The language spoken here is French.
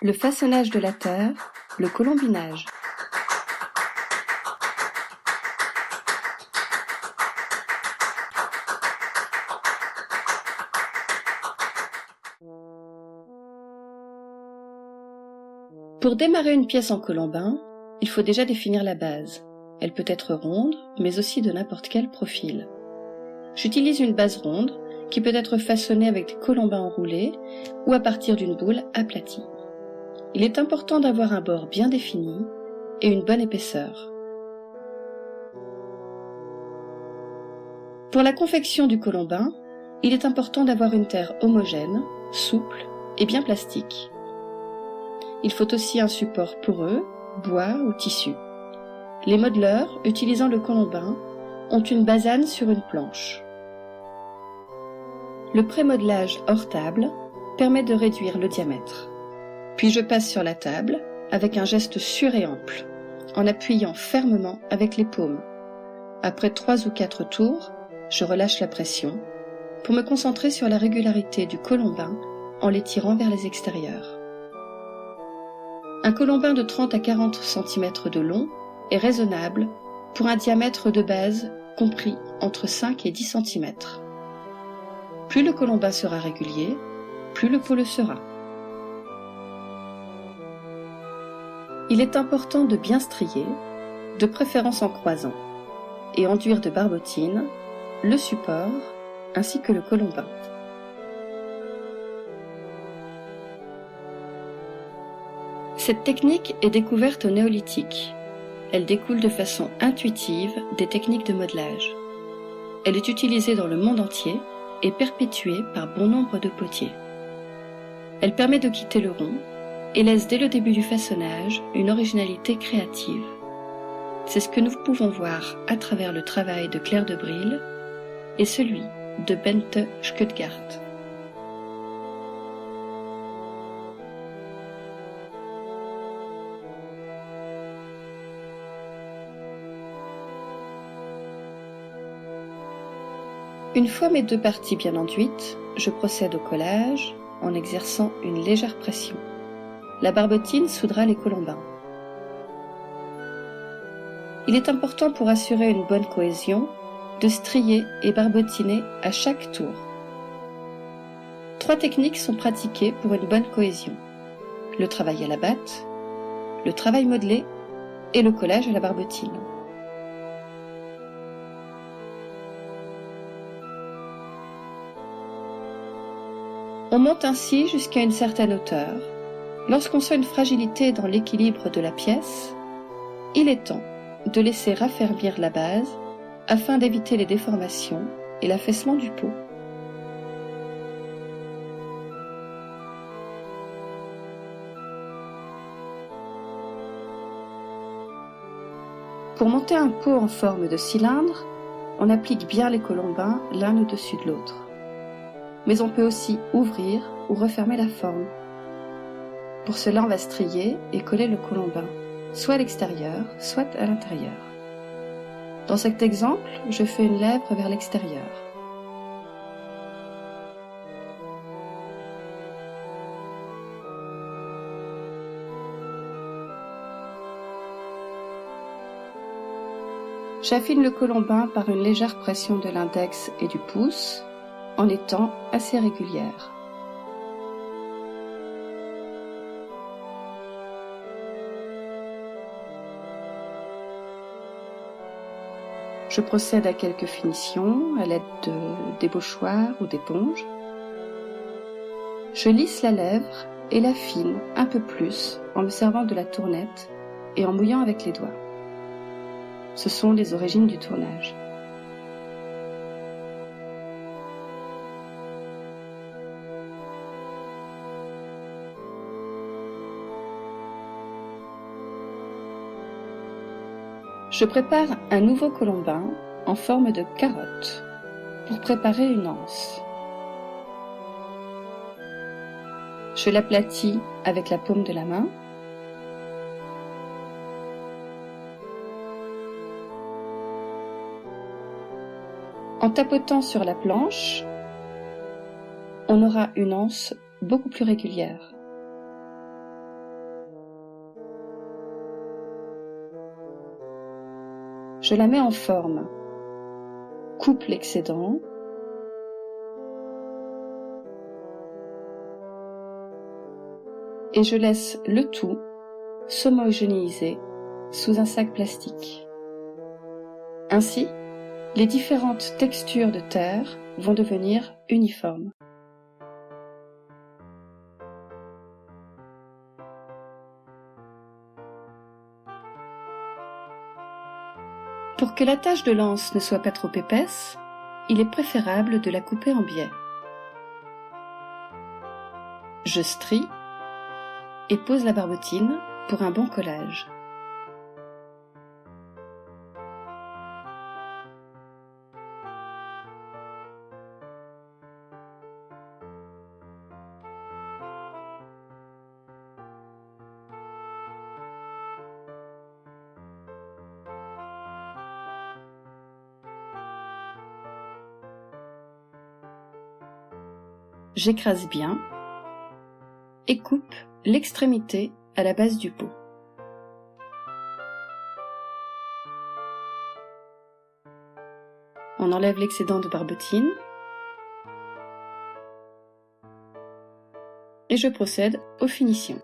Le façonnage de la terre, le colombinage. Pour démarrer une pièce en colombin, il faut déjà définir la base. Elle peut être ronde, mais aussi de n'importe quel profil. J'utilise une base ronde qui peut être façonnée avec des colombins enroulés ou à partir d'une boule aplatie. Il est important d'avoir un bord bien défini et une bonne épaisseur. Pour la confection du colombin, il est important d'avoir une terre homogène, souple et bien plastique. Il faut aussi un support poreux, bois ou tissu. Les modeleurs, utilisant le colombin, ont une basane sur une planche. Le pré-modelage hors table permet de réduire le diamètre. Puis je passe sur la table avec un geste sûr et ample, en appuyant fermement avec les paumes. Après 3 ou 4 tours, je relâche la pression pour me concentrer sur la régularité du colombin en l'étirant vers les extérieurs. Un colombin de 30 à 40 cm de long est raisonnable pour un diamètre de base compris entre 5 et 10 cm. Plus le colombin sera régulier, plus le pot le sera. Il est important de bien strier, de préférence en croisant, et enduire de barbotine le support ainsi que le colombin. Cette technique est découverte au néolithique. Elle découle de façon intuitive des techniques de modelage. Elle est utilisée dans le monde entier et perpétuée par bon nombre de potiers. Elle permet de quitter le rond et laisse dès le début du façonnage une originalité créative. C'est ce que nous pouvons voir à travers le travail de Claire de Bril et celui de Bente Stuttgart. Une fois mes 2 parties bien enduites, je procède au collage en exerçant une légère pression. La barbotine soudera les colombins. Il est important pour assurer une bonne cohésion de strier et barbotiner à chaque tour. 3 techniques sont pratiquées pour une bonne cohésion. Le travail à la batte, le travail modelé et le collage à la barbotine. On monte ainsi jusqu'à une certaine hauteur. Lorsqu'on sent une fragilité dans l'équilibre de la pièce, il est temps de laisser raffermir la base afin d'éviter les déformations et l'affaissement du pot. Pour monter un pot en forme de cylindre, on applique bien les colombins l'un au-dessus de l'autre. Mais on peut aussi ouvrir ou refermer la forme. Pour cela, on va strier et coller le colombin, soit à l'extérieur, soit à l'intérieur. Dans cet exemple, je fais une lèvre vers l'extérieur. J'affine le colombin par une légère pression de l'index et du pouce, en étant assez régulière. Je procède à quelques finitions à l'aide de débauchoirs ou d'éponges. Je lisse la lèvre et l'affine un peu plus en me servant de la tournette et en mouillant avec les doigts. Ce sont les origines du tournage. Je prépare un nouveau colombin en forme de carotte pour préparer une anse. Je l'aplatis avec la paume de la main. En tapotant sur la planche, on aura une anse beaucoup plus régulière. Je la mets en forme, coupe l'excédent, et je laisse le tout s'homogénéiser sous un sac plastique. Ainsi, les différentes textures de terre vont devenir uniformes. Pour que la tache de lance ne soit pas trop épaisse, il est préférable de la couper en biais. Je strie et pose la barbotine pour un bon collage. J'écrase bien et coupe l'extrémité à la base du pot. On enlève l'excédent de barbotine et je procède aux finitions.